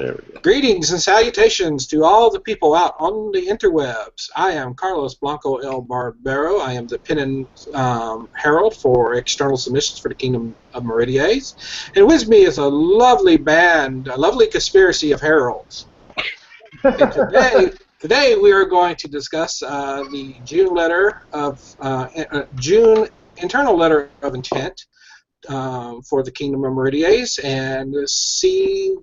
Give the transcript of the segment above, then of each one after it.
There we go. Greetings and salutations to all the people out on the interwebs. I am Carlos Blanco El Barbero. I am the pen and herald for external submissions for the Kingdom of Meridies. And with me is a lovely band, a lovely conspiracy of heralds. And today we are going to discuss the June letter of June internal letter of intent for the Kingdom of Meridies and see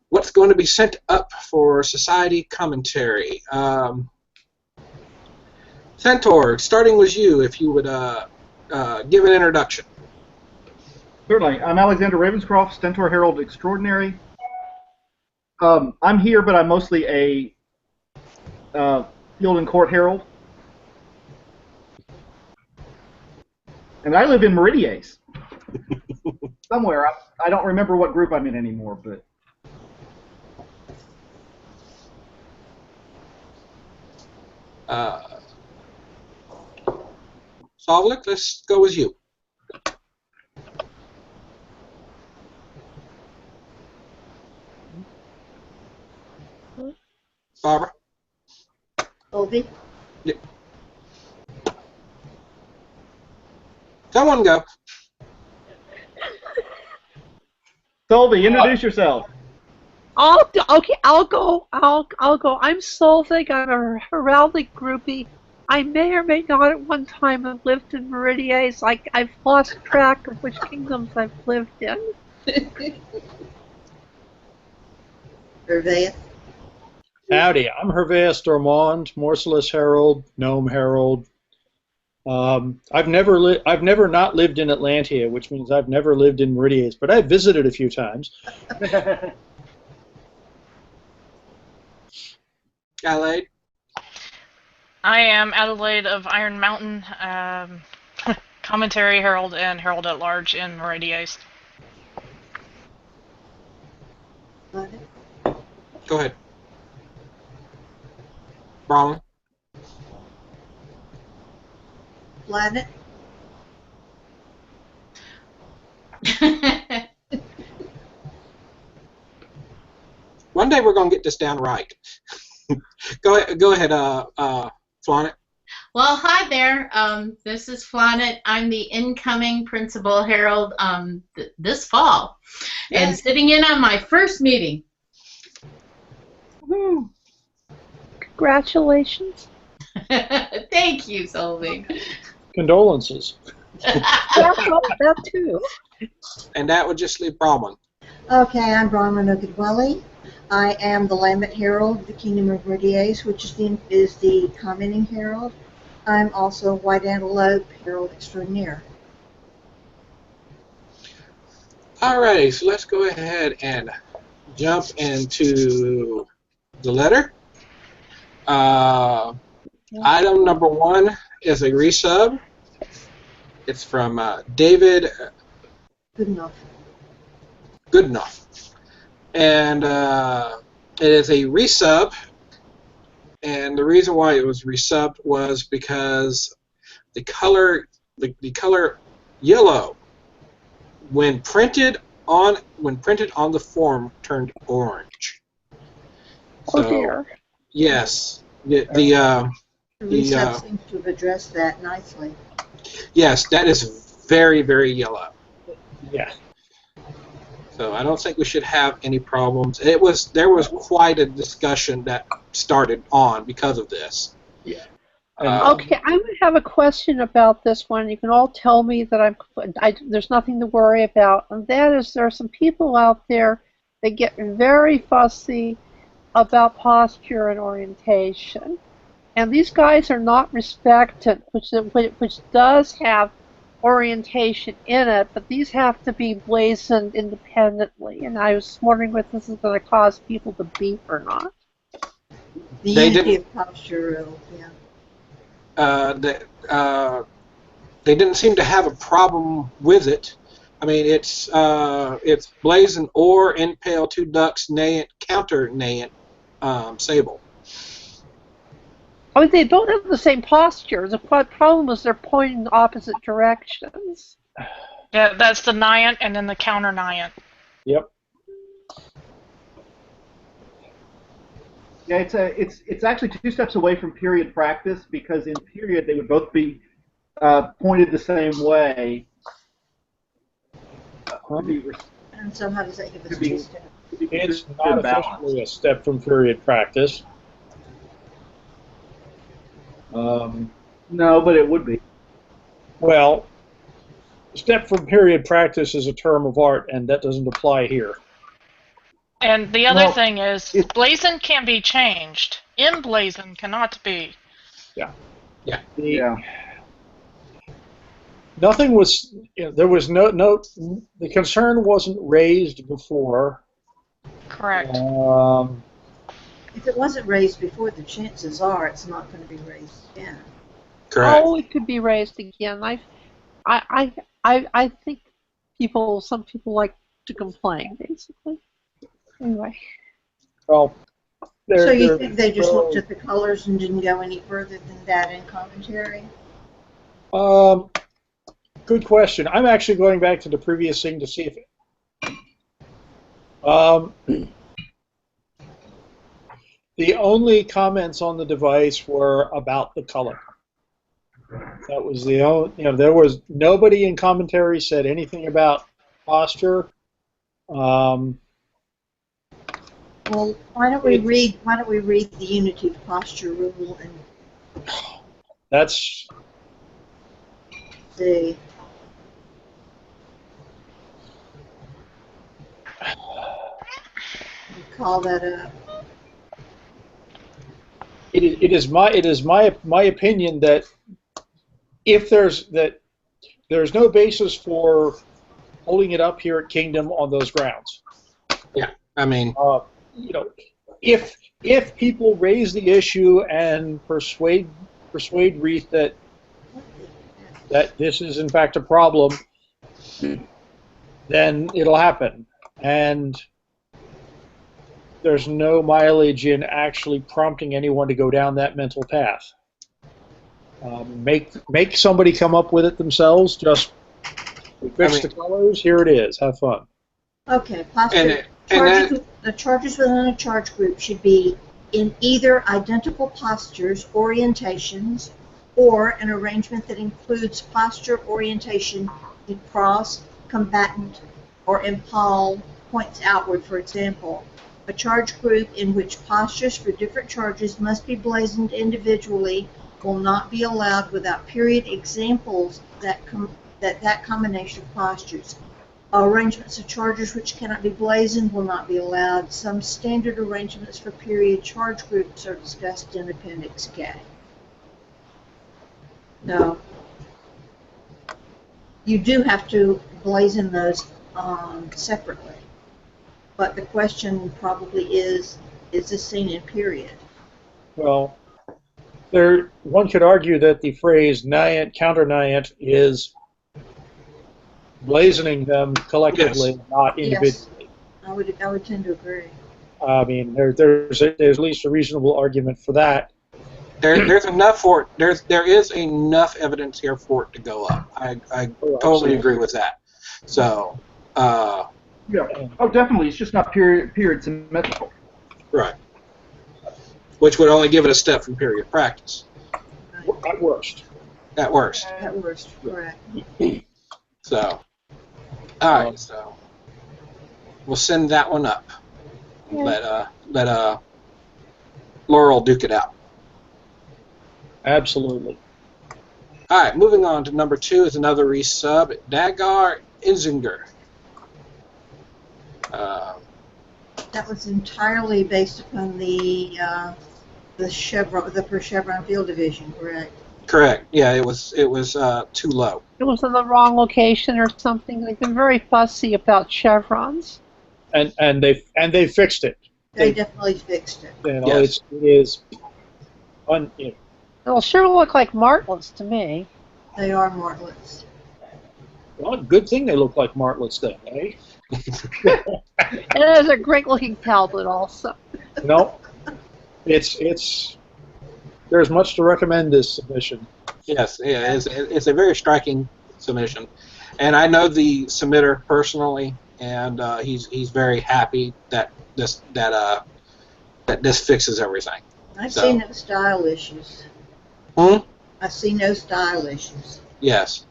what's going to be sent up for society commentary. Centaur, starting with you, if you would give an introduction. Certainly. I'm Alexander Ravenscroft, Stentor Herald Extraordinary. I'm here, but I'm mostly a field and court herald. And I live in Meridies. Somewhere. I don't remember what group I'm in anymore, but... Solvik, let's go with you. Barbara? Obi? Yeah. Someone go. Solvi, introduce yourself. Okay, I'll go. I'm Solvik. I'm a heraldic groupie. I may or may not at one time have lived in Meridies. I've lost track of which kingdoms I've lived in. Herveus? Howdy, I'm Herveus Dormond, Morceless Herald, Gnome Herald. I've never not lived in Atlantia, which means I've never lived in Meridies, but I've visited a few times. Adelaide? I am Adelaide of Iron Mountain, Commentary Herald and Herald at Large in Meridies. Go ahead. Bronwyn? Planet? One day we're going to get this down right. Go ahead, Flaunet. Well, hi there. This is Flaunet. I'm the incoming Principal Herald this fall, and sitting in on my first meeting. Congratulations. Thank you, Solvig. Condolences. That too. And that would just leave Bronwyn. Okay, I'm Bronwyn Okadwelli. I am the Lambent Herald of the Kingdom of Meridies, which is the commenting herald. I'm also White Antelope Herald Extraordinaire. Alrighty, so let's go ahead and jump into the letter. Item number 1 is a resub. It's from David Goodenough. And it is a resub, and the reason why it was resubbed was because the color yellow, when printed on the form, turned orange. Oh dear. Yes, The resub seems to have addressed that nicely. Yes, that is very, very yellow. Yeah. So I don't think we should have any problems. There was quite a discussion that started on because of this. Yeah. Okay, I would have a question about this one. You can all tell me that there's nothing to worry about, and that is there are some people out there that get very fussy about posture and orientation, and these guys are not respected, which does have orientation in it, but these have to be blazoned independently, and I was wondering if this is going to cause people to beep or not. The unity of posture, yeah. They didn't seem to have a problem with it. I mean, it's blazon or impale 2 ducks, naiant, counter naiant, sable. I mean, they don't have the same posture. The problem is they're pointing in opposite directions. Yeah, that's the Naiant and then the counter Naiant. Yep. Yeah, it's actually 2 steps away from period practice because in period they would both be pointed the same way. To be, And so how does that give us to be, 2 steps? to be It's considered not balanced. officially a step from period practice. No, but it would be. Well, step from period practice is a term of art, and that doesn't apply here. And the other Well, thing is, blazon can be changed. Emblazon cannot be. Yeah. Yeah. Yeah. Nothing was. There was no. The concern wasn't raised before. Correct. If it wasn't raised before, the chances are it's not going to be raised again. Correct. Oh, it could be raised again. I think some people like to complain, basically. Anyway. Well, So you think they just looked at the colors and didn't go any further than that in commentary? Good question. I'm actually going back to the previous thing to see if. The only comments on the device were about the color. That was the only. There was nobody in commentary said anything about posture. Well, why don't we read the unity of posture rule and That's. see? Call that up. It is my opinion that if there's no basis for holding it up here at Kingdom on those grounds. Yeah, I mean, if people raise the issue and persuade Reith that this is in fact a problem, then it'll happen. And there's no mileage in actually prompting anyone to go down that mental path. Make somebody come up with it themselves. Just fix the colors. Here it is. Have fun. Okay, posture. The charges within a charge group should be in either identical postures, orientations, or an arrangement that includes posture orientation in cross, combatant, or in pall points outward, for example. A charge group in which postures for different charges must be blazoned individually will not be allowed without period examples that combination of postures. Arrangements of charges which cannot be blazoned will not be allowed. Some standard arrangements for period charge groups are discussed in Appendix K. No. You do have to blazon those separately. But the question probably is this seen in period? Well, one could argue that the phrase niant, counter niant is blazoning them collectively, not individually. Yes. I would tend to agree. I mean, there's at least a reasonable argument for that. There's enough for it. There is enough evidence here for it to go up. I totally agree with that. So. Yeah. Oh, definitely. It's just not period symmetrical. Right. Which would only give it a step from period practice. At worst. At worst. At worst, correct. So. All right. So. We'll send that one up. Yeah. Let Laurel duke it out. Absolutely. All right. Moving on to number 2 is another resub. Dagar Inzinger. That was entirely based upon the chevron, the per chevron field division, correct? Correct. Yeah, it was too low. It was in the wrong location or something. They've been very fussy about chevrons. And they fixed it. They definitely fixed it. Yes. It is. It'll sure look like martlets to me. They are martlets. Well, good thing they look like martlets then, eh? And it has a great looking tablet also. It's there's much to recommend this submission. Yes, yeah, it's a very striking submission, and I know the submitter personally, and he's very happy that that this fixes everything. I So- see no style issues. Hmm? I see no style issues. Yes.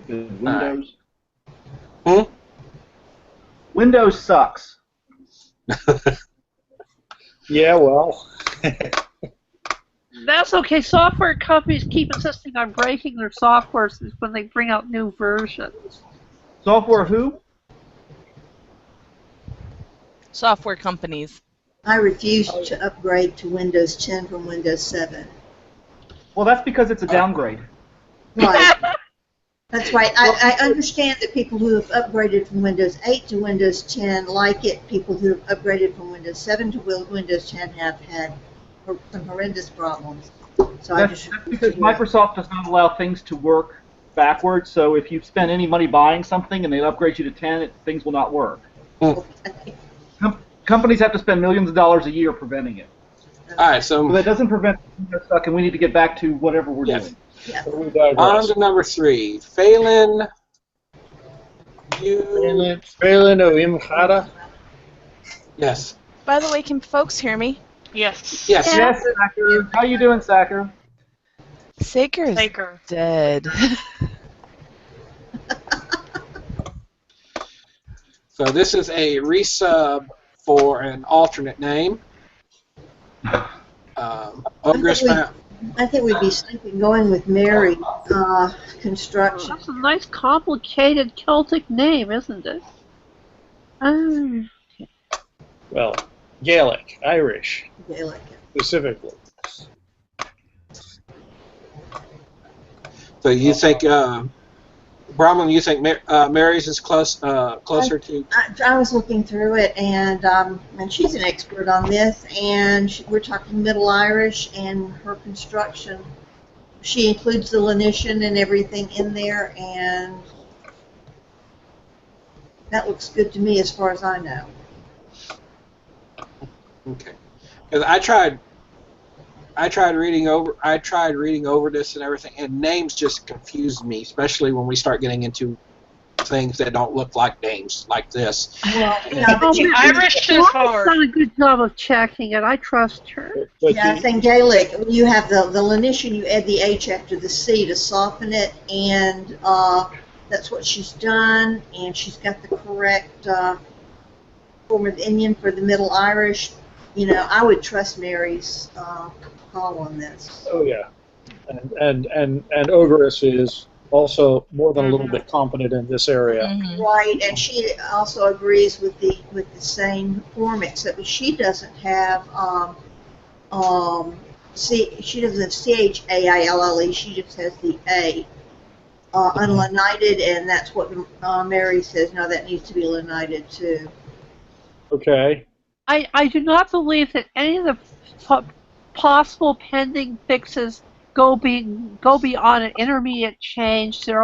Windows. Hmm? Windows sucks. Yeah, well, That's okay. Software companies keep insisting on breaking their software when they bring out new versions. Software who? Software companies. I refuse to upgrade to Windows 10 from Windows 7. Well, that's because it's a downgrade. Right. That's right. I understand that people who have upgraded from Windows 8 to Windows 10 like it. People who have upgraded from Windows 7 to Windows 10 have had some horrendous problems. So That's because Microsoft does not allow things to work backwards. So if you spend any money buying something and they upgrade you to 10, things will not work. Companies have to spend millions of dollars a year preventing it. All right, so But that doesn't prevent Windows suck, and we need to get back to whatever we're doing. Yeah. we digress. on to number 3. Phelan, you... Phelan o Imhara. Yes. By the way, can folks hear me? Yes. Yes. Yes, Sacker. How you doing, Sacker? Saker is Saker. dead. So this is a resub for an alternate name. Ogress found... I think we'd be safe in going with Mary Construction. That's a nice, complicated Celtic name, isn't it? Well, Gaelic, Irish, Gaelic. specifically. So you think, Brahman, you think Mary's is closer to... I was looking through it, and she's an expert on this, and we're talking Middle Irish, and her construction, she includes the lenition and everything in there, and that looks good to me as far as I know. Okay. Because I tried reading over this and everything, and names just confused me, especially when we start getting into things that don't look like names like this. Well, yeah, but Irish is Mama's hard. done a good job of checking it. I trust her. But yes, and Gaelic, when you have the lenition, you add the H after the C to soften it, and that's what she's done, and she's got the correct form of Indian for the Middle Irish. You know, I would trust Mary's call on this. oh yeah, and Ogress is also more than a little bit competent in this area. Mhm. Right, and she also agrees with the same form, except that she doesn't have she doesn't have CHAILLE. She just has the A unlenited, and that's what Mary says. No, that needs to be lenited too. Okay. I do not believe that any of the possible pending fixes go beyond an intermediate change. They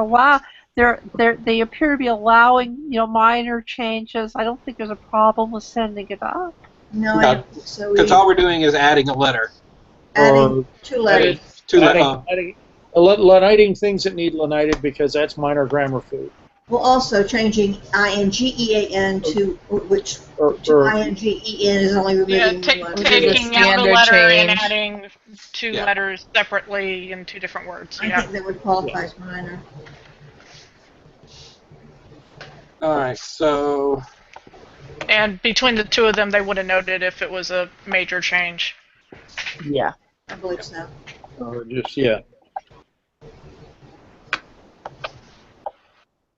appear to be allowing minor changes. I don't think there's a problem with sending it up. No, I No, don't think so. Because all we're doing is adding a letter. Adding 2 letters. Leniting things that need lenited because that's minor grammar food. Well, also changing INGEAN to which Or INGEN is only Yeah, removing one letter. taking out a standard letter and change. adding 2 Yeah. letters separately in 2 different words. I Yeah. think that would qualify as minor. All right, so And between the 2 of them, they would have noted if it was a major change. Yeah. I believe so.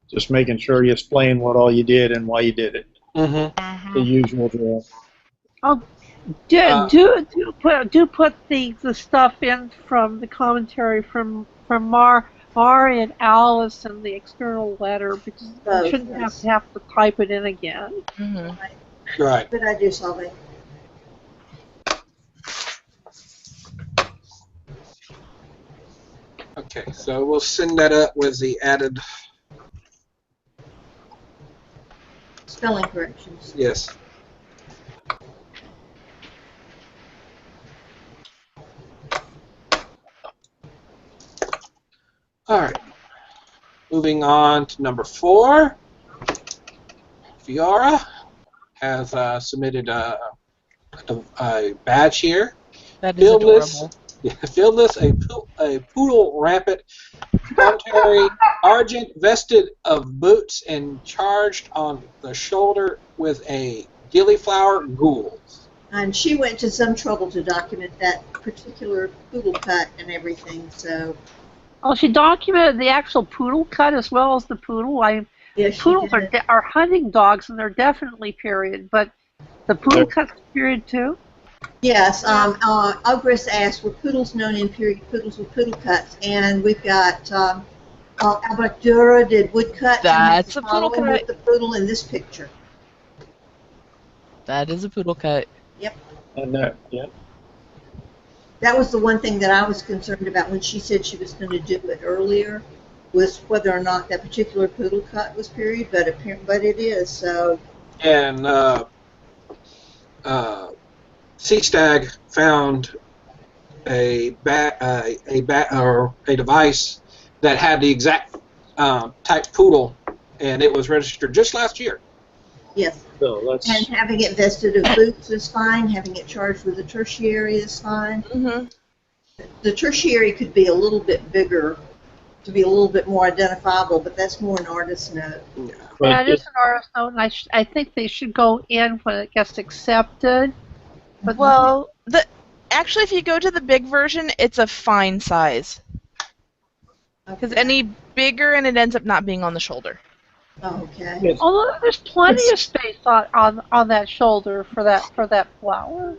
Just making sure you explain what all you did and why you did it. Mm-hmm. The usual drill. Do put the stuff in from the commentary from Mari and Alice and the external letter, because Both, you shouldn't yes. have to type it in again. Mhm. Right. Good idea, Solvay. Okay, so we'll send that up with the added. Spelling corrections. Yes. All right. Moving on to number 4. Fiora has submitted a badge here. That is adorable. Fieldless, a poodle rampant, contrary, argent, vested of boots, and charged on the shoulder with a gillyflower ghoul. And she went to some trouble to document that particular poodle cut and everything, so Oh, she documented the actual poodle cut as well as the poodle. yeah, she Poodles did. are hunting dogs, and they're definitely period, but the poodle cut's period too? Yes, Ogris asked, were poodles known in period poodles with poodle cuts? And we've got Albrecht did woodcut. That's a poodle cut. With the poodle in this picture. That is a poodle cut. Yep. And yeah. That was the one thing that I was concerned about when she said she was going to do it earlier, was whether or not that particular poodle cut was period, but it is, so. And Sea Stag found a device that had the exact type poodle, and it was registered just last year. Yes. So let's. And having it vested of boots is fine. Having it charged with a tertiary is fine. Mm-hmm. The tertiary could be a little bit bigger to be a little bit more identifiable, but that's more an artist note. Yeah, it is an artist note, and I think they should go in when it gets accepted. But Well, actually, if you go to the big version, it's a fine size. Because Okay. any bigger, and it ends up not being on the shoulder. Oh, okay. Yes. although there's plenty of space on that shoulder for that flower.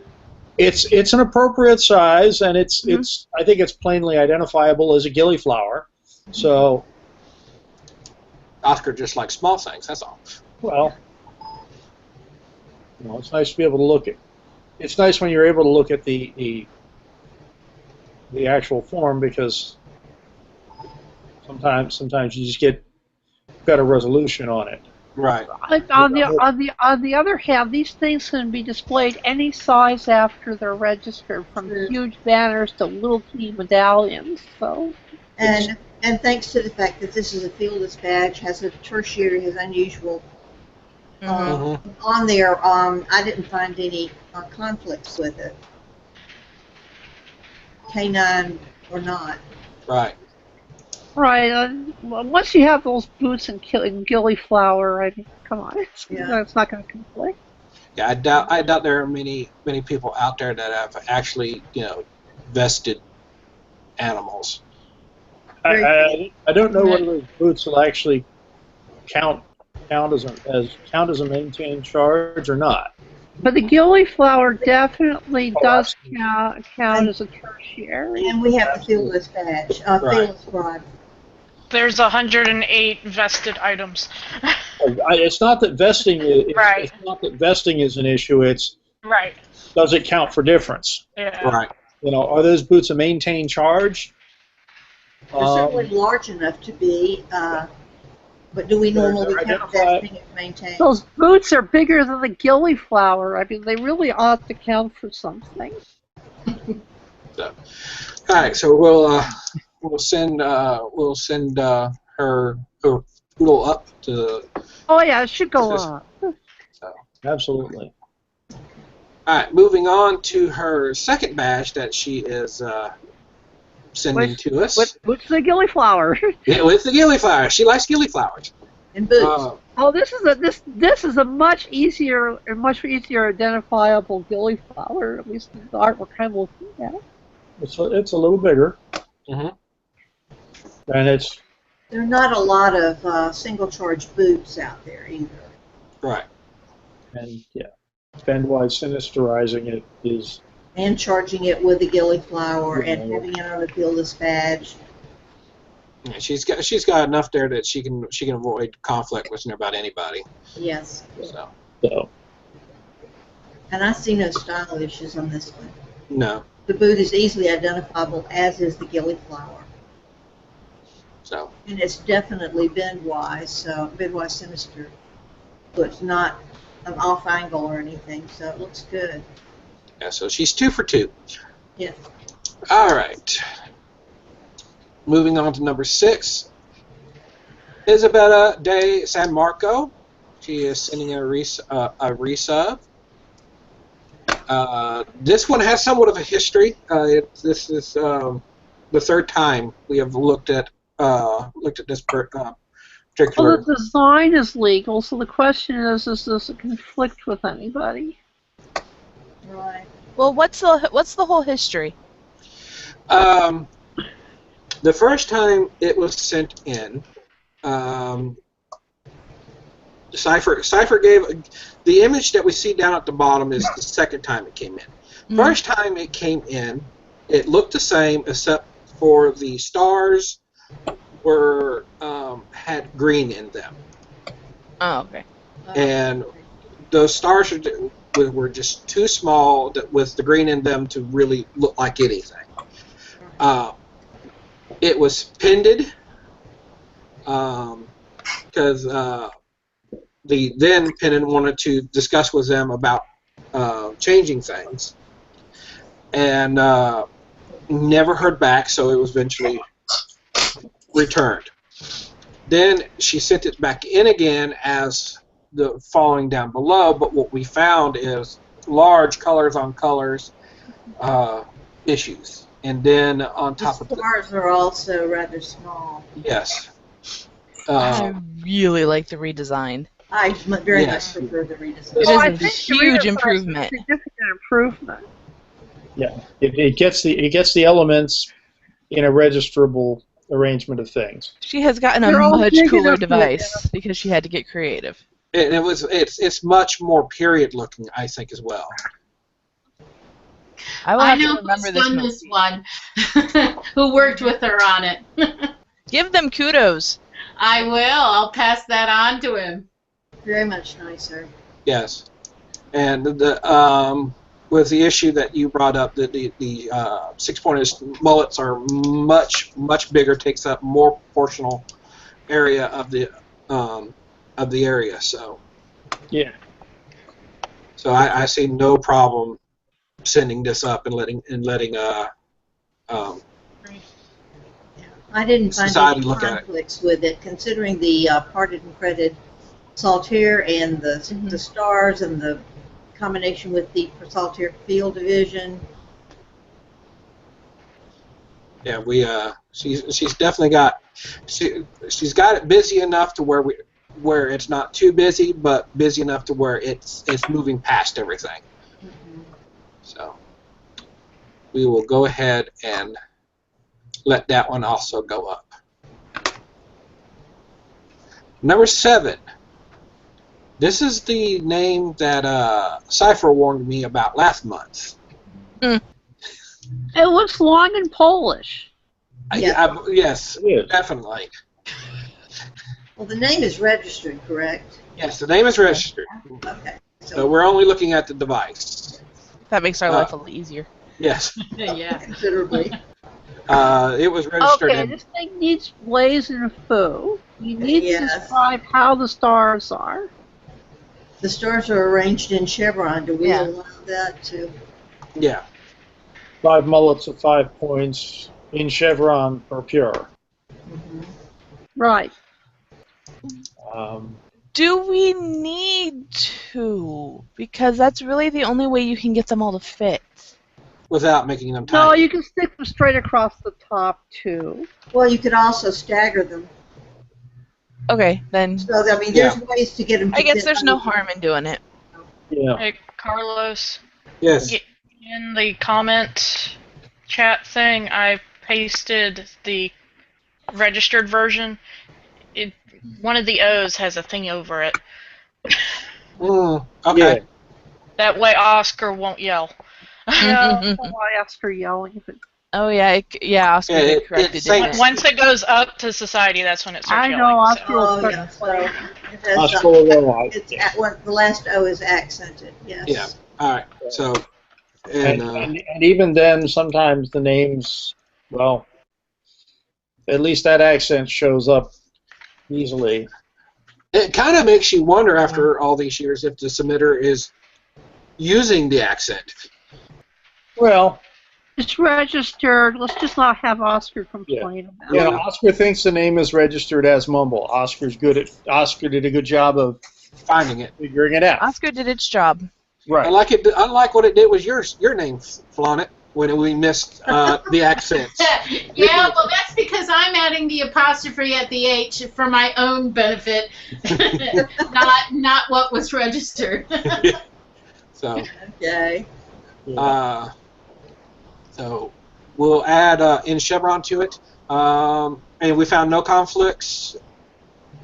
It's an appropriate size, and Mm-hmm. it's I think it's plainly identifiable as a gillyflower. So, Oscar just likes small things, that's all. well, it's nice to be able to look at. It's nice when you're able to look at the actual form, because sometimes you just get better resolution on it. Right. On the other hand, these things can be displayed any size after they're registered, from huge banners to little teeny medallions. So. And thanks to the fact that this is a fieldless badge, has a tertiary, has unusual on there, I didn't find any conflicts with it, canine or not. Right. Right. Once you have those boots and gillyflower, I mean, come on, it's not going to conflict. Yeah, I doubt there are many people out there that have actually, vested animals. I don't know whether those boots will actually count as a maintained charge or not. But the gillyflower definitely does count as a tertiary. And we have the fieldless badge, fieldless bribe. There's 108 vested items. It's not that vesting is Right. It's not that vesting is an issue. It's Right. does it count for difference? Yeah. Right. Are those boots a maintained charge? They're certainly large enough to be, but do we normally count vesting as maintained? Those boots are bigger than the gillyflower. I mean, they really ought to count for something. So, all right. So we'll send her poodle up to. Oh yeah, it should go on. Absolutely. All right. Moving on to her second badge that she is sending to us. What's the gillyflower? Yeah, with the gillyflower. She likes gillyflowers. And boots. Oh, this is a much easier identifiable gillyflower. At least the artwork I'm looking at. It's a little bigger. Mm-hmm. And There are not a lot of single charge boots out there either. Right. And yeah, bendwise sinisterizing it is. And charging it with a gillyflower and having it on a fieldless badge. Yeah, she's got enough there that she can avoid conflict with about anybody. Yes. So. And I see no style issues on this one. No. The boot is easily identifiable, as is the gillyflower. So. And it's definitely bendwise sinister. So it's not an off angle or anything, so it looks good. Yeah. So she's 2 for 2. Yes. All right. Moving on to number 6. Isabella de San Marco. She is sending a resub. This one has somewhat of a history. This is the third time we have looked at this Well, particular. the design is legal, so the question is does it conflict with anybody? Right. Well, what's the whole history? The first time it was sent in, Cypher gave the image that we see down at the bottom is the second time it came in. First time it came in, it looked the same except for the stars were had green in them, Oh, okay. and those stars were just too small with the green in them to really look like anything. It was pinned because the then pennant wanted to discuss with them about changing things, and never heard back, so it was eventually returned. Then she sent it back in again as the following down below, but what we found is large colors on colors issues. And then on top of The stars are also rather small. yes. I really like the redesign. I very Yes. much prefer the redesign. It Well, I is a think the huge redesign is a improvement. significant improvement. Yeah, it gets the elements in a registerable arrangement of things. She has gotten a They're all much big cooler enough to device because she had to get creative. And it's much more period looking, I think, as well. I will I have know to remember who's this done movie. this one, who worked with her on it. Give them kudos. I will. I'll pass that on to him. Very much nicer. Yes, and the with the issue that you brought up, that the 6-pointed mullets are much bigger, takes up more proportional area of the area. So Yeah. so I see no problem sending this up and letting I didn't find Society any look at it. conflicts with it, considering the parted and fretted saltire and the stars and the combination with the saltire field division. yeah, she's definitely got she's got it busy enough to where it's not too busy, but busy enough to where it's moving past everything. So we will go ahead and let that one also go up. Number 7. This is the name that Cypher warned me about last month. It looks long and Polish. Yes, Yes. definitely. Well, the name is registered, correct? Yes, the name is registered. Okay. So we're only looking at the device. That makes our life a little easier. Yes. Yeah. Considerably. It was registered Okay, in. this thing needs blaze and foo. You need to Yes. describe how the stars are. The stars are arranged in chevron. Do we Yeah. allow that to? Yeah. 5 mullets of 5 points in chevron or pure. Right. Do we need to? Because that's really the only way you can get them all to fit. Without making them No, tiny. you can stick them straight across the top, too. Well, you could also stagger them. Okay, then So, I mean, there's ways to get them to I guess fit there's no under- harm in doing it. Yeah. Hey, Carlos, Yes. in the comment chat thing, I pasted the registered version. One of the O's has a thing over it. Okay. Yeah. That way Oscar won't yell. Yeah, I asked her yelling. But Oh yeah, Oscar Yeah, did it correct it. say- Didn't it? Once it goes up to society, that's when it starts I yelling. know so. Oscar will Oh, start yeah. to play. That's Oscar will realize. It's the last O is accented. Yes. Yeah. All right. So, And even then, sometimes the names, well, at least that accent shows up easily. it kind of makes you wonder after all these years if the submitter is using the accent. Well, It's registered. Let's just not have Oscar complain about yeah, it. Oscar thinks the name is registered as Mumble. Oscar did a good job of finding it. figuring it out. Oscar did its job. Right. Unlike what it did was your name, Flaunet, when we missed the accents. Yeah, well, that's because I'm adding the apostrophe at the H for my own benefit, not what was registered. So, Okay. so we'll add in Chevron to it, and we found no conflicts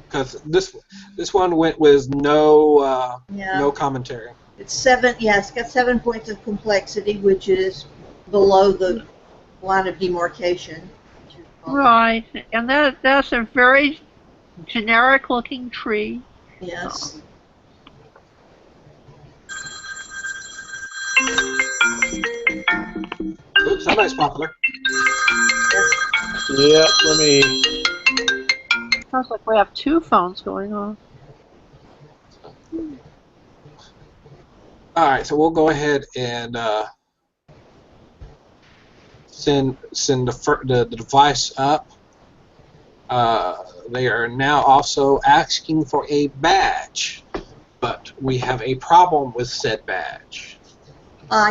because this one went with no no commentary. It's 7. Yeah, it's got 7 points of complexity, which is below the line of demarcation. Right, and that's a very generic-looking tree. Yes. Oops, somebody's popular. Yeah, let me. Sounds like we have 2 phones going on. All right, so we'll go ahead and send the device up. They are now also asking for a badge, but we have a problem with said badge.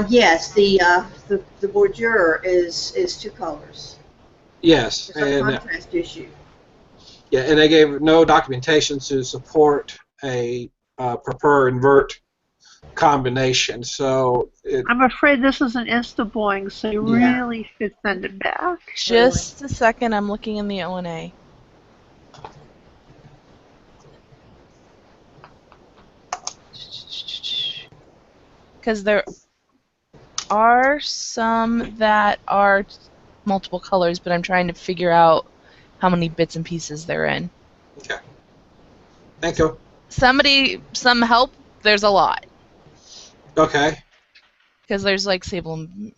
Yes, the bordure is 2 colors. Yes, It's a contrast issue. yeah, and they gave no documentation to support a prefer invert combination. So I'm afraid this is an insta-boing, so you really should send it back. Just a second, I'm looking in the O&A. Because there are some that are multiple colors, but I'm trying to figure out how many bits and pieces they're in. Okay. Thank you. Some help, there's a lot. Okay. Because there's like Sable and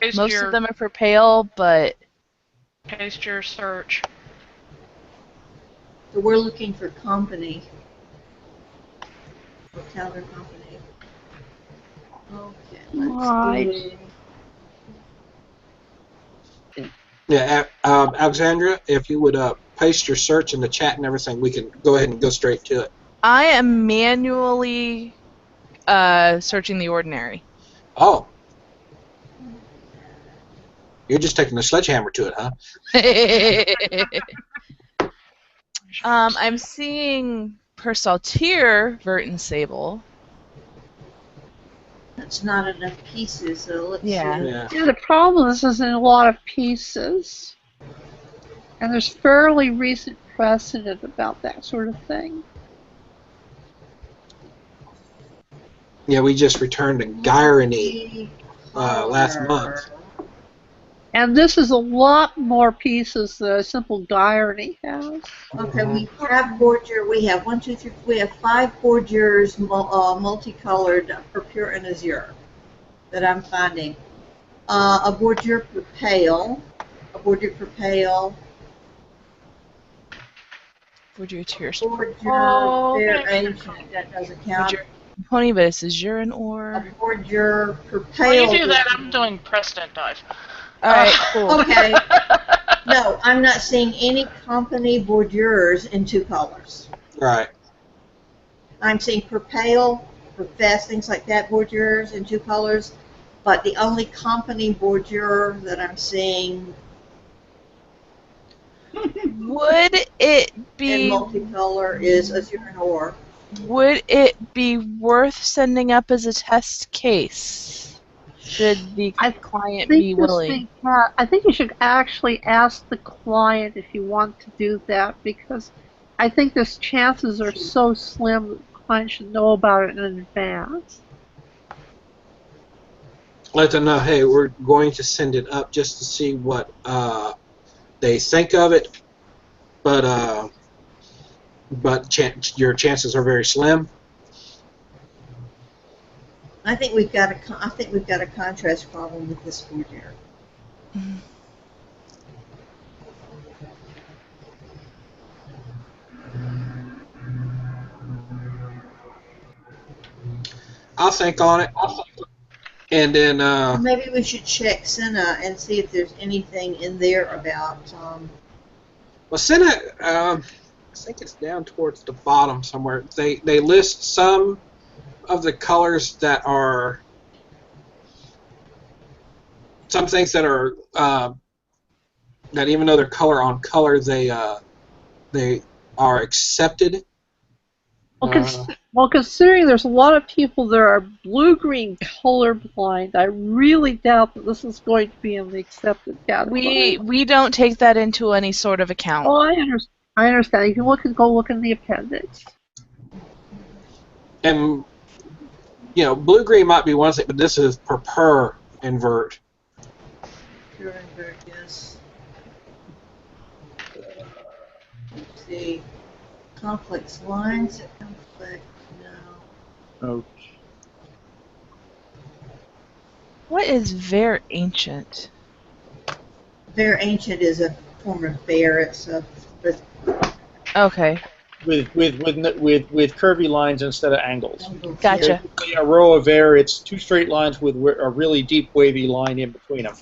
Paste most your, of them are for pale, but paste your search. So we're looking for company. For counter company. Okay, let's do... Yeah, Alexandra, if you would paste your search in the chat and everything, we can go ahead and go straight to it. I am manually searching the ordinary. Oh. You're just taking a sledgehammer to it, huh? I'm seeing Persaltier, Vert, and Sable. That's not enough pieces, so let's see. Yeah, the problem is there's in a lot of pieces. And there's fairly recent precedent about that sort of thing. Yeah, we just returned a Gyrony last month. And this is a lot more pieces than a simple Gyrony has. Okay, we have bordure. We have 1, 2, 3. We have 5 bordures, multicolored for pure and azure that I'm finding. A bordure for pale, a bordure for pale. Bordure tears. Bordure fair ancient. That doesn't count. Pony, but it's azure and or. A bordure for pale. While you do that, I'm doing President Dive. Alright, cool. Okay. No, I'm not seeing any company bordures in 2 colors. Right. I'm seeing for pale, for fest, things like that, bordures in 2 colors. But the only company bordure that I'm seeing would it be in multicolor is azure and or. Would it be worth sending up as a test case? Should the client be willing? I think you should actually ask the client if you want to do that, because I think the chances are so slim that the client should know about it in advance. Let them know, hey, we're going to send it up just to see what they think of it, but your chances are very slim. I think we've got a contrast problem with this bordure. I'll think on it. And then maybe we should check Senna and see if there's anything in there about. Well, Senna think it's down towards the bottom somewhere. They list some of the colors that are some things that are that even though they're color on color, they are accepted. Well, considering there's a lot of people that are blue-green colorblind, I really doubt that this is going to be in the accepted category. We don't take that into any sort of account. Oh, I understand. You can go look in the appendix. And blue-green might be one thing, but this is per invert. Pure invert, yes. Let's see. Complex lines. Complex, no. Okay. What is very ancient? Very ancient is a form of bear. It's a Okay, With curvy lines instead of angles. gotcha. Basically, a row of air, it's two straight lines with a really deep wavy line in between them.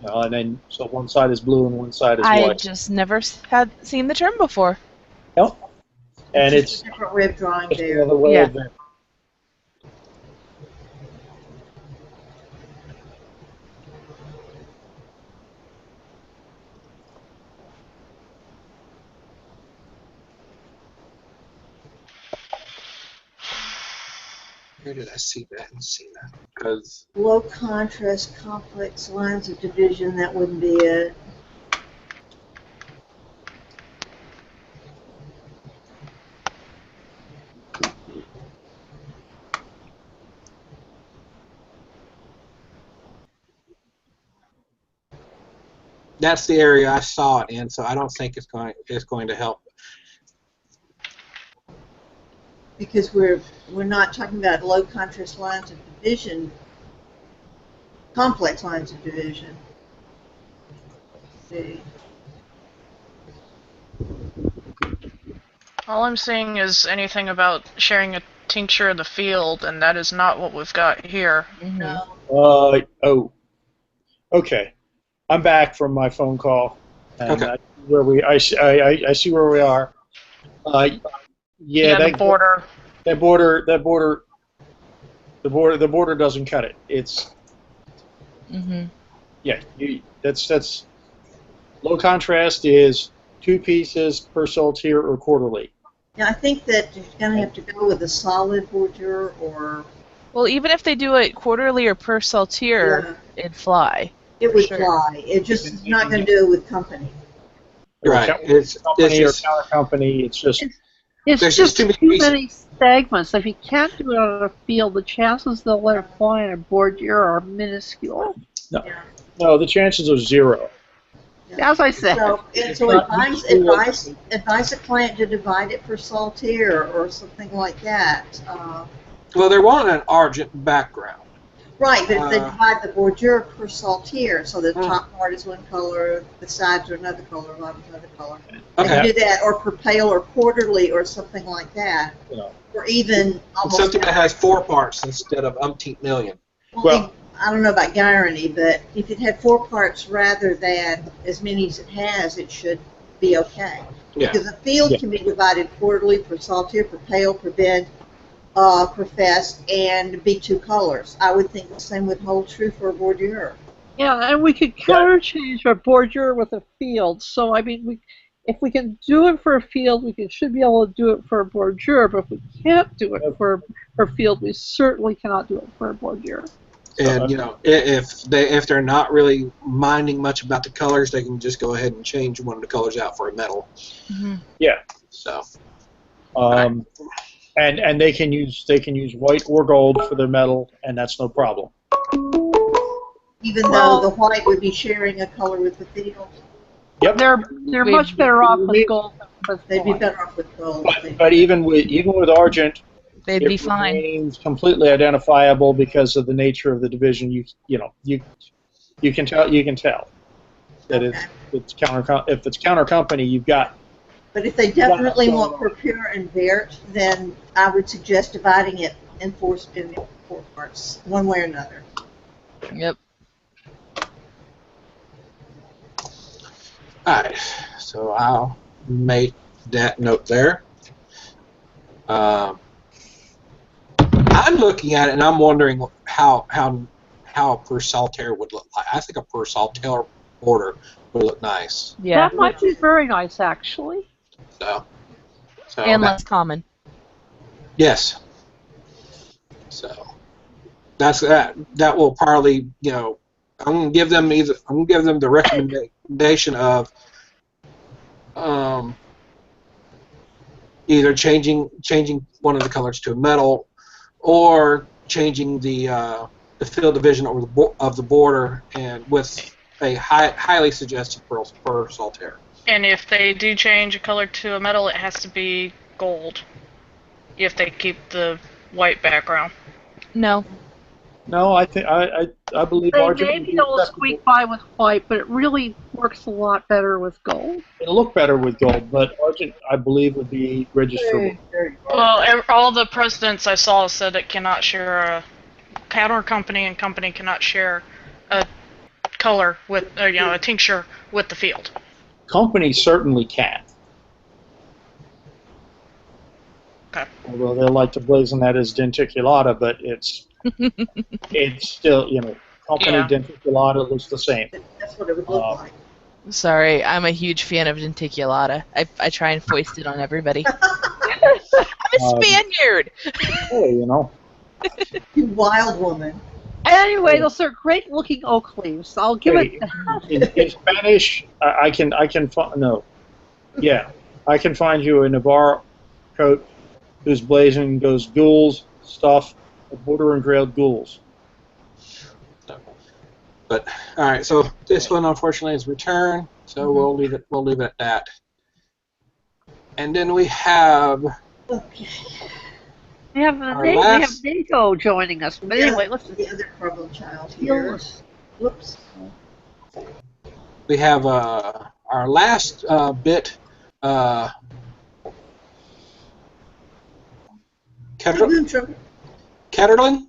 And then so one side is blue and one side is I white. just never had seen the term before. Yep. And It's it's a different way of drawing just bear. another way Yeah. of it. Where did I see that and see that? Because Low contrast, complex lines of division. That wouldn't be it. that's the area I saw it in, so I don't think it's going to help. Because we're not talking about low contrast lines of division, complex lines of division. Let's see. All I'm seeing is anything about sharing a tincture of the field, and that is not what we've got here. Mm-hmm. No. Okay. I'm back from my phone call. And Okay. I see where we are. Yeah, the border. The border doesn't cut it. It's Mm-hmm. that's low contrast is 2 pieces per saltier or quarterly. Yeah, I think that you're going to have to go with a solid bordure or Well, even if they do it quarterly or per saltier, it'd fly. it For would sure. fly. It just is not going to do it with company. Right. It's Company or just counter company. It's just It's There's just just too too many many segments. If you can't do it on a field, the chances they'll let it fly on a bordure are minuscule. no. The chances are 0. Yeah. As I said. So advise a client to divide it per saltier or something like that. well, they're wanting an argent background. Right, but if they divide the bordure per saltier, so the Mm. top part is one color, the sides are another color, bottom's another color. Okay. They can do that, or per pale or quarterly or something like that. Or even almost. Something that has 4 parts instead of umpteen million. Well- I don't know about Guarany, but if it had 4 parts rather than as many as it has, it should be okay. Yeah. Because a field can be divided quarterly per saltier, per pale, per bend, per fest, and be 2 colors. I would think the same would hold true for a bordure. Yeah, and we could counterchange a bordure with a field. So, I mean, if we can do it for a field, should be able to do it for a bordure. But if we can't do it for a field, we certainly cannot do it for a bordure. And if they're not really minding much about the colors, they can just go ahead and change one of the colors out for a metal. Mm-hmm. Yeah. So. And they can use white or gold for their metal, and that's no problem. Even though the white would be sharing a color with the field. Yep. They're much better off with gold than with They'd be white. better off with gold. But even with argent, They'd it be fine. remains completely identifiable because of the nature of the division. You can tell that it's counter. If it's counter company, you've got. But if they definitely want for pure and vert, then I would suggest dividing it in 4 parts, one way or another. Yep. Alright, So I'll make that note there. I'm looking at it and I'm wondering how a per solitaire would look like. I think a per solitaire border would look nice. Yeah. That might be very nice, actually. So And that- less common. yes. So that's that. That will probably, I'm gonna give them the recommendation of either changing one of the colors to a metal, or changing the field division of the border, and with a highly suggested per solitaire. And if they do change a color to a metal, it has to be gold. If they keep the white background. No. No, I think I believe They Argent would maybe be they'll acceptable. squeak by with white, but it really works a lot better with gold. It'll look better with gold, but Argent, I believe, would be registerable. Well, all the precedents I saw said it cannot share a counter company and company cannot share a color with, a tincture with the field. Company certainly can. Okay. Although they like to blazon that as denticulata, but it's still, company Yeah. denticulata looks the same. That's what it would look like. Sorry, I'm a huge fan of denticulata. I try and foist it on everybody. I'm a Spaniard! Hey, You wild woman. Anyway, those are great looking oak leaves. I'll give Hey, in Spanish, I can find you a Navarro coat whose blazon goes gules, stuff, border engraved gules. But all right, so this one unfortunately is returned, so we'll leave it at that. And then we have Okay. We have Nico joining us. But anyway, let's The other troubled child here. Whoops. we have our last bit. Ketterlin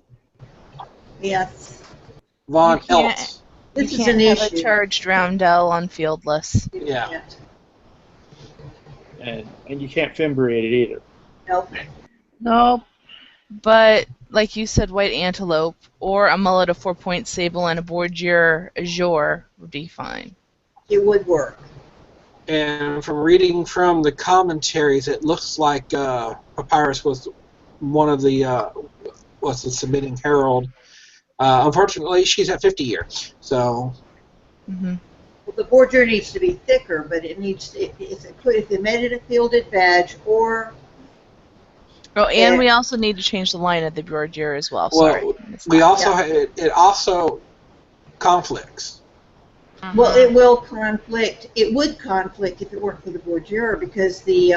Yes. von You can't- Eltz. This you is can't an have issue. a charged roundel on fieldless. Yeah. And you can't fimbriate it either. Nope. no. But, like you said, white antelope, or a mullet of 4-point sable and a bordure azure would be fine. It would work. And from reading from the commentaries, it looks like Papyrus was one of the submitting herald. Unfortunately, she's at 50 years. So. Mm-hmm. Well, the bordure needs to be thicker, but it needs to, if they made it a fielded badge or. Oh, and we also need to change the line of the bordure as well. Sorry. We also it also conflicts. Well, it will conflict. It would conflict if it weren't for the bordure, because the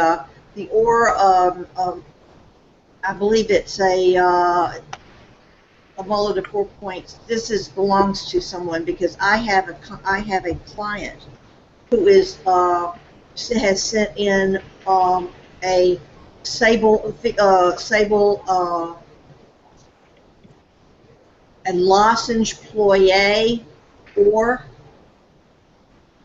ore, I believe it's a mullet of 4 points. This belongs to someone, because I have a client who has sent in a sable and lozenge ployer ore,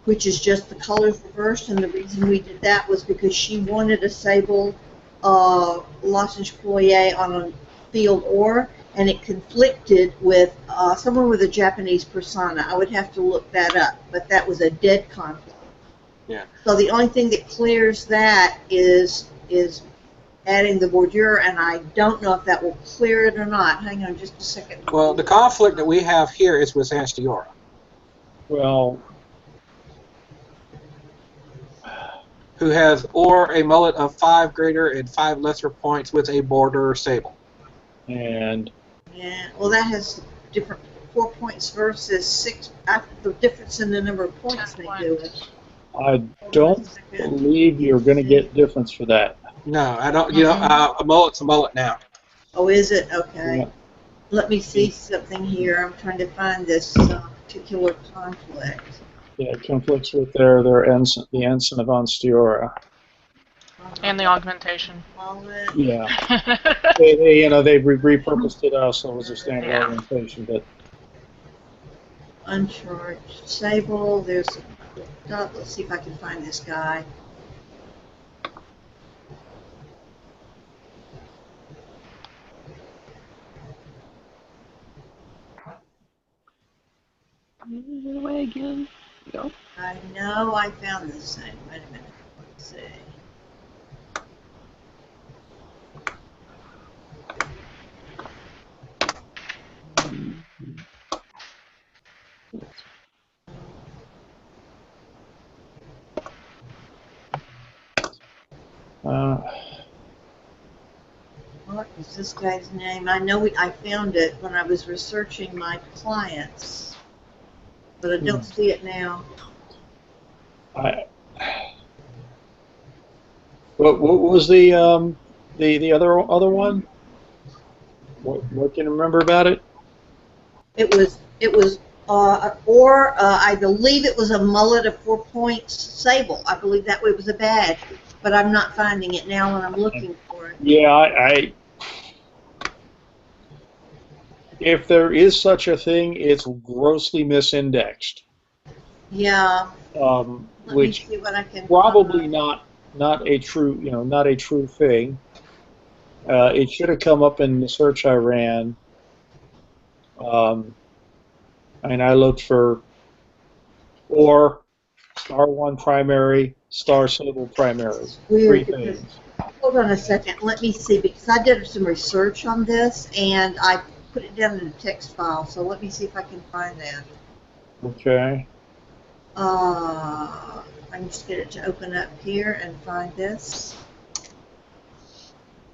which is just the colors reversed, and the reason we did that was because she wanted a sable lozenge ployer on a field ore, and it conflicted with someone with a Japanese persona. I would have to look that up, but that was a dead conflict. Yeah. So the only thing that clears that is adding the bordure, and I don't know if that will clear it or not. Hang on just a second. Well, the conflict that we have here is with Anstiora. Well, who has a mullet of 5 greater and 5 lesser points with a border sable. and Yeah, well, that has different 4 points versus 6. The difference in the number of points may do it. I don't believe you're going to get difference for that. No, I don't. A mullet's a mullet now. Oh, is it? Okay. Yeah. Let me see something here. I'm trying to find this particular conflict. Yeah, it conflicts with their ensign, the ensign of Anstiora. And the augmentation. Mullet. Yeah, they repurposed it also as a standard Yeah. orientation, but Uncharged sable. There's Let's see if I can find this guy. Move it away again. Go. I know I found this thing. Wait a minute. Let's see. What is this guy's name? I know I found it when I was researching my clients, but I don't see it now. What was the other one? What can you remember about it? It was I believe it was a mullet of 4 points sable. I believe that it was a badge, but I'm not finding it now when I'm looking for it. Yeah, if there is such a thing, it's grossly misindexed. Yeah. Let Which me see what I can probably find. not a true not a true thing. It should have come up in the search I ran. And I looked for or star one primary, star sable primary. It's weird 3 because, things. hold on a second, let me see, because I did some research on this and I put it down in a text file, so let me see if I can find that. Okay. I can just get it to open up here and find this.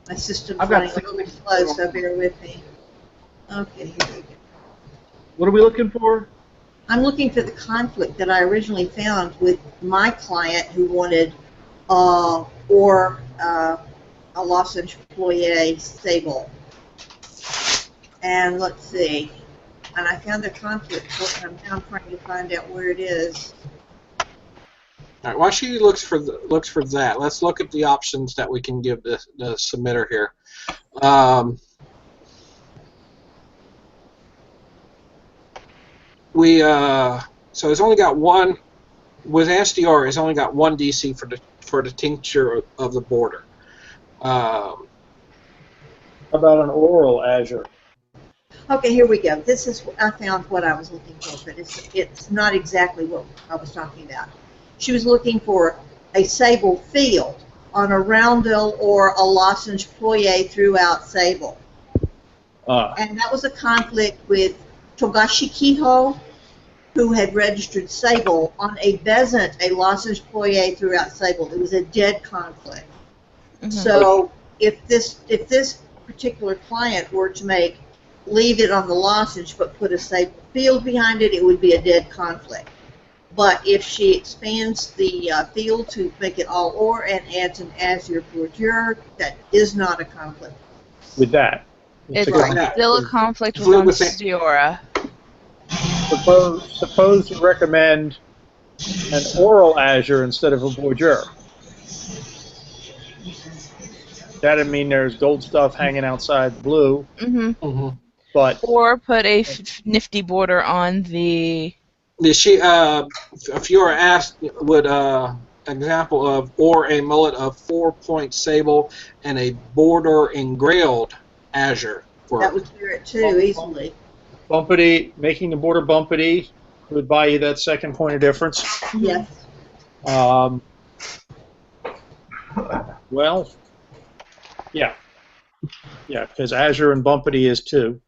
My system's I've got running a little bit slow, so bear with me. Okay, here we go. What are we looking for? I'm looking for the conflict that I originally found with my client who wanted a lozenge ployer sable. And let's see. And I found the conflict, and I'm now trying to find out where it is. All right, while she looks for that, let's look at the options that we can give the submitter here. So it's only got one with SDR. It's only got one DC for the tincture of the border. How about an oral azure? Okay, here we go. This is, I found what I was looking for, but it's not exactly what I was talking about. She was looking for a sable field on a roundel or a lozenge ployer throughout sable. And that was a conflict with Togashi Kiho, who had registered sable on a bezant, a lozenge ployer throughout sable. It was a dead conflict. Mhm. So if this particular client were to leave it on the lozenge but put a sable field behind it, it would be a dead conflict. But if she expands the field to make it all or and adds an azure bordure, that is not a conflict. With that. It's Right. still a conflict with Fluid with it. Onstiora. Suppose you recommend an oral azure instead of a bordure. That'd mean there's gold stuff hanging outside the blue, but Or put a nifty border on the. If you were asked, would example of or a mullet of 4 point sable and a border engrailed azure. That would clear it too easily. bumpity, making the border bumpity would buy you that second point of difference. Yes. Well, yeah, because azure and bumpity is 2.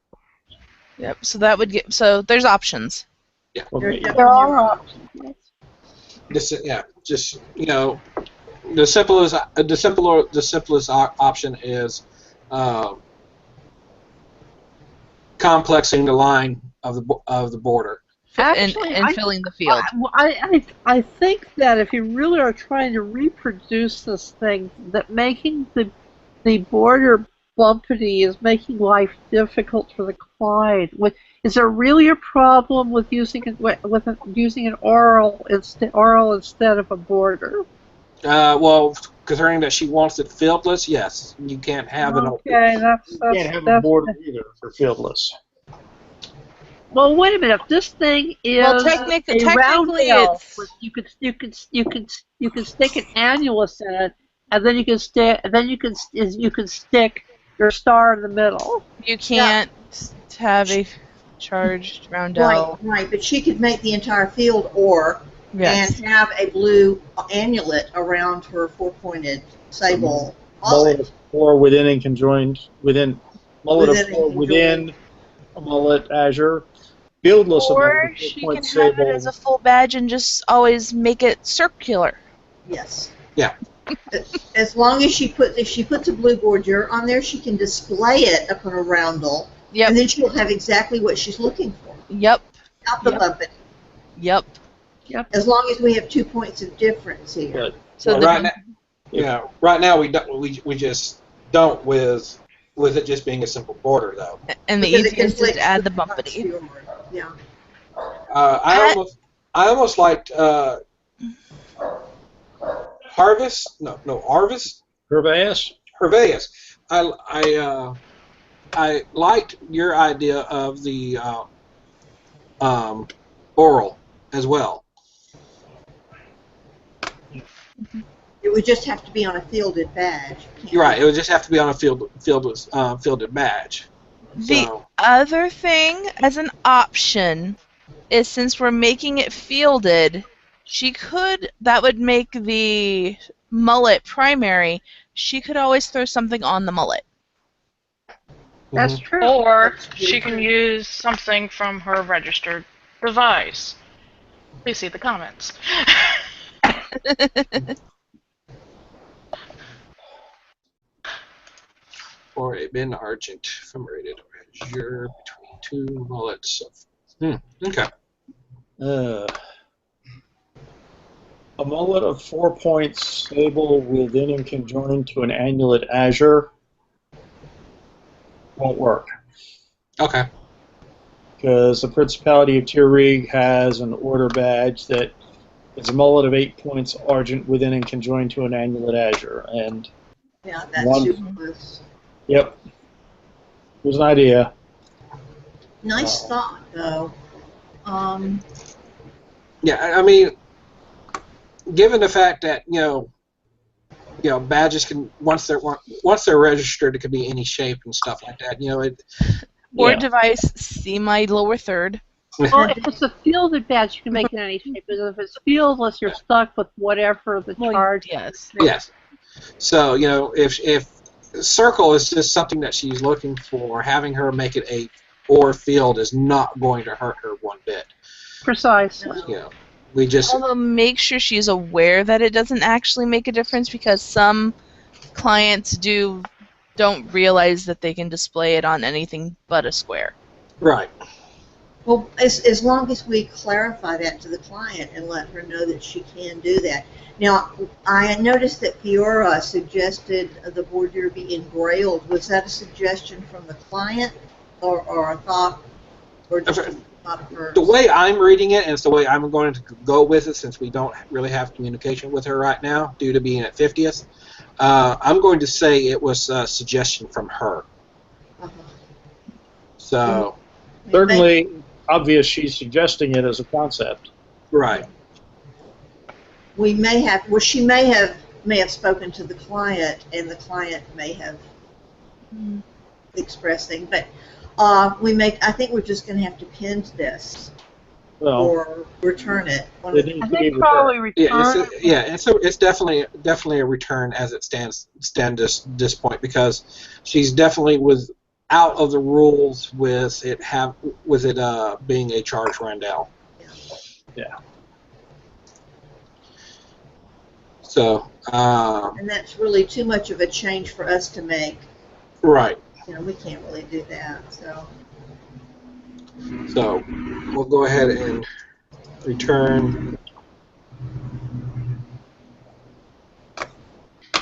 Yep. So that would get. So there's options. Yeah. Okay. There are options. Just the simplest option is complexing the line of the border. Actually, and filling the field. I think that if you really are trying to reproduce this thing, that making the border bumpity is making life difficult for the client. Is there really a problem with using an oral instead of a border? Well, considering that she wants it fieldless, yes, you can't have Okay, You can't have a border either for fieldless. Well, wait a minute. If this thing is Well, a technically, roundel, it's you can stick an annulus in it, and then you can stick your star in the middle. you can't have a charged roundel. Right. But she could make the entire field or Yes. and have a blue amulet around her four-pointed sable Mullet mullet. of 4 within and conjoined within. Mullet Within of and 4 conjoined. within a mullet azure. Fieldless a mullet Or of she 4-point can have it sable. as a full badge and just always make it circular. Yes. Yeah. As long as if she puts a blue border on there, she can display it up on a roundel, Yep. and then she'll have exactly what she's looking for. Yep. Not the Yep. bumping. Yep. As long as we have 2 points of difference here. But So Well, the right now we just don't with it just being a simple border though. and the Because it easiest is conflicts to add the with bumpity. the Yeah. I almost liked Harvest. No, Arvis. Herbaeus? Herveus. I liked your idea of the oral as well. It would just have to be on a fielded badge. You're right. It would just have to be on a fielded badge. The So, other thing, as an option, is since we're making it fielded, that would make the mullet primary. She could always throw something on the mullet. That's mhm. true. Or That's she can use something from her registered device. Please see the comments. Or a bin argent from rated azure between two mullets. Okay. A mullet of 4 points sable within and conjoined to an annulet azure won't work. Okay. Because the Principality of Tyrig has an order badge that is a mullet of 8 points argent within and conjoined to an annulet azure. And Yeah, that's One- superfluous. yep, here's an idea. Nice thought, though. Yeah, I mean, given the fact that badges can once they're registered, it could be any shape and stuff like that. Or Yeah. device, see my lower third. Well, if it's a fielded badge, you can make it any shape. But if it's fieldless, you're stuck with whatever the charge. Yes. Yes. So if circle is just something that she's looking for, having her make it a or field is not going to hurt her one bit. Precisely. We just Although make sure she's aware that it doesn't actually make a difference, because some clients don't realize that they can display it on anything but a square. right. Well, as long as we clarify that to the client and let her know that she can do that. Now, I noticed that Fiora suggested the border be engrailed. Was that a suggestion from the client, or a thought, or just a thought of hers? The way I'm reading it, and it's the way I'm going to go with it, since we don't really have communication with her right now due to being at 50th, I'm going to say it was a suggestion from her. Uh-huh. So, Certainly obvious she's suggesting it as a concept. right. We may have. Well, she may have spoken to the client, and the client may have expressed things. But I think we're just going to have to pin this Well, or return it. it needs I to be think probably returned. return. It's definitely a return as it stands this point, because she's definitely out of the rules with it being a charge roundel. Yeah. So, And that's really too much of a change for us to make. right. We can't really do that. So, we'll go ahead and return.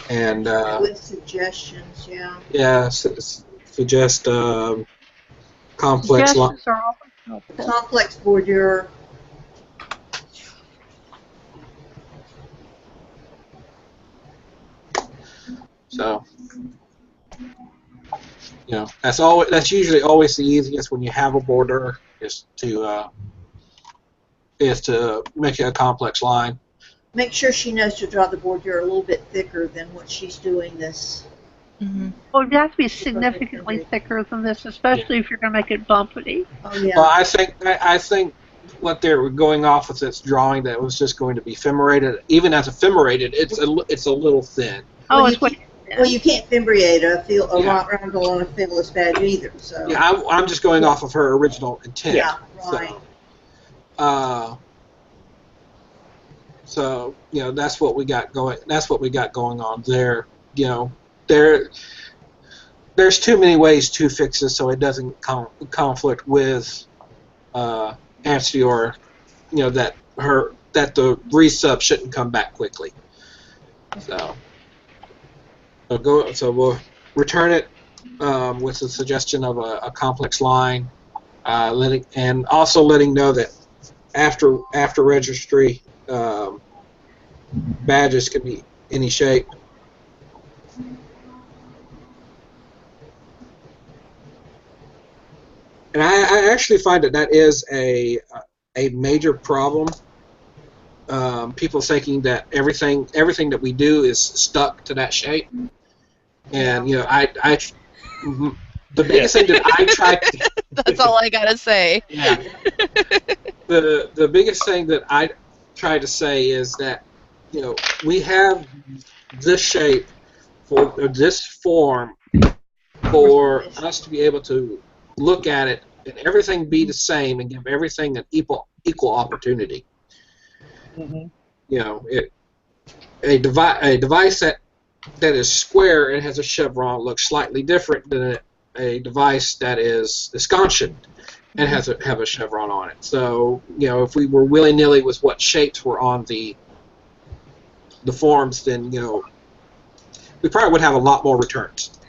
And, With suggestions, yeah. yeah, suggest complex line. Suggestions are always helpful. Complex border. So, that's usually always the easiest when you have a border is to make it a complex line. Make sure she knows to draw the border a little bit thicker than what she's doing this. Well, it has to be significantly thicker than this, especially if you're going to make it bumpity. Oh yeah. Well, I think what they were going off with this drawing that it was just going to be femmerated. Even as a femmerated, it's a little thin. Oh, Well, it's way. Well, you can't fimbriate a roundel on a finless badge either. So. Yeah, I'm just going off of her original intent. Yeah, right. So that's what we got going. That's what we got going on there. There's too many ways to fix this, so it doesn't conflict with Nancy or that the resub shouldn't come back quickly. So we'll return it with the suggestion of a complex line, letting know that after registry, badges can be any shape. And I actually find that is a major problem. People thinking that everything that we do is stuck to that shape, and the biggest thing that I try to That's all I gotta say. Yeah. The biggest thing that I try to say is that we have this shape for this form for us to be able to look at it and everything be the same and give everything an equal opportunity. Mm-hmm. A device that is square and has a chevron looks slightly different than a device that is escutcheoned and have a chevron on it. So if we were willy-nilly with what shapes were on the forms, then we probably would have a lot more returns.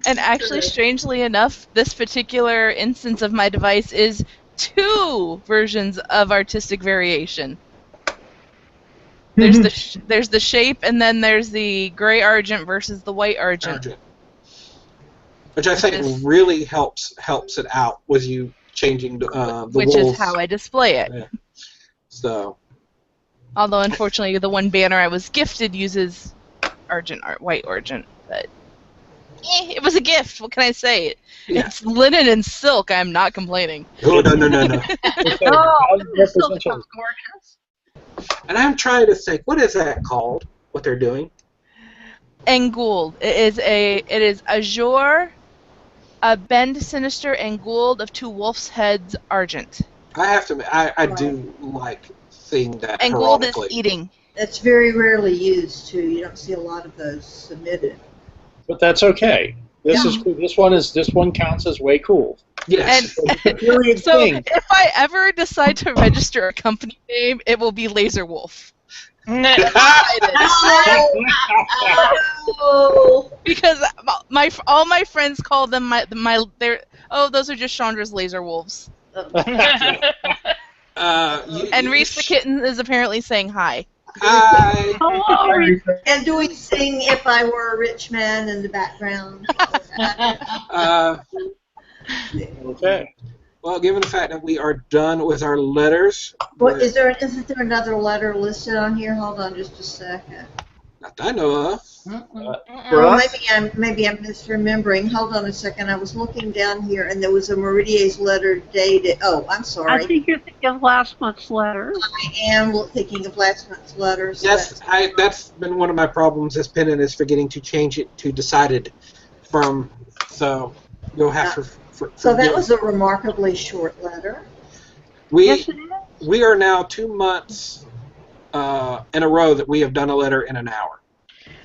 And actually, strangely enough, this particular instance of my device is 2 versions of artistic variation. There's the shape, and then there's the gray argent versus the white argent. Which I think really helps it out with you changing the which wolves. Is how I display it. Yeah. So. Although, unfortunately, the one banner I was gifted uses white argent, but it was a gift. What can I say? Yeah. It's linen and silk. I'm not complaining. Oh, no. Oh, this silk is gorgeous. And I'm trying to think, what is that called? What they're doing? Engould. It is azure, a bend sinister, and gold of 2 wolf's heads argent. I have to admit, I do like seeing that. And gold is heraldically. eating. That's very rarely used too. You don't see a lot of those submitted. But that's okay. This one counts as way cool. Yes. And so if I ever decide to register a company name, it will be Laser Wolf. Because all my friends call them those are just Chandra's Laser Wolves. And Reese the kitten is apparently saying hi. Hi. Hello. And do we sing "If I Were a Rich Man" in the background? Okay. Well, given the fact that we are done with our letters, Isn't there another letter listed on here? Hold on just a second. not that I know of. Oh, maybe I'm misremembering. Hold on a second. I was looking down here, and there was a Meridies letter dated. Oh, I'm sorry. I think you're thinking of last month's letters. I am thinking of last month's letters. Yes, that's been one of my problems as Pennon is forgetting to change it to decided from. So you'll have to. So that was a remarkably short letter. Yes, it is. We are now 2 months in a row that we have done a letter in an hour.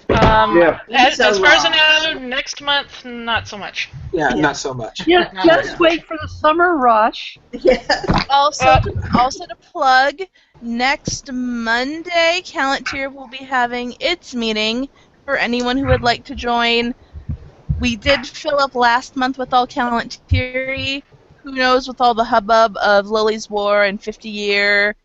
As far as I know, next month, not so much. Yeah, not so much. Yeah, just wait for the summer rush. Yeah. Also to plug, next Monday, Callantyre will be having its meeting for anyone who would like to join. We did fill up last month with all Callantyre. Who knows, with all the hubbub of Lily's War and 50-year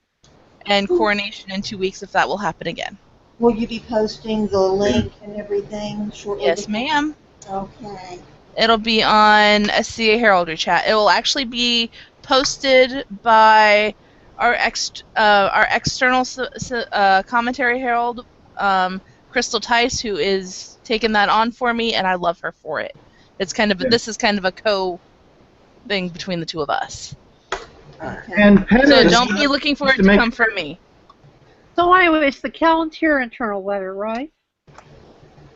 and Coronation in 2 weeks, if that will happen again. Will you be posting the link and everything shortly? Yes, ma'am. Okay. It'll be on a CA Heraldry chat. It will actually be posted by our external commentary herald, Crystal Tice, who is taking that on for me, and I love her for it. It's kind of this is kind of a thing between the two of us. Okay. And Penna, So don't be looking for it to come from me. So anyway, it's the Callantyr internal letter, right?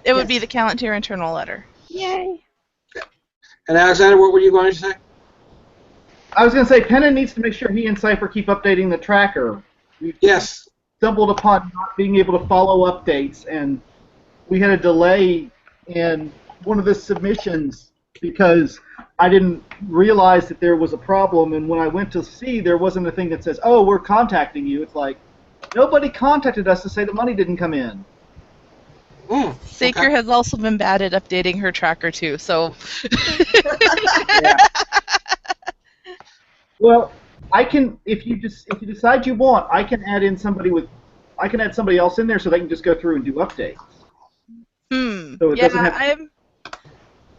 It would be the Callantyr internal letter. Yay. And Alexander, what were you going to say? I was going to say Penna needs to make sure he and Cypher keep updating the tracker. We Yes. stumbled upon not being able to follow updates, and we had a delay in one of the submissions because I didn't realize that there was a problem, and when I went to see, there wasn't a thing that says, "Oh, we're contacting you." It's like, nobody contacted us to say the money didn't come in. Saker has also been bad at updating her tracker too, so. Yeah. Well, I can if you decide you want, I can add somebody else in there so they can just go through and do updates. So it doesn't have.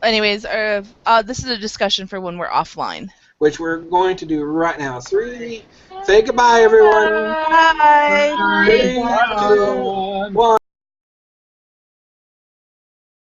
Anyways, this is a discussion for when we're offline. Which we're going to do right now. 3. Say goodbye, everyone. Bye. 3, 2, 1.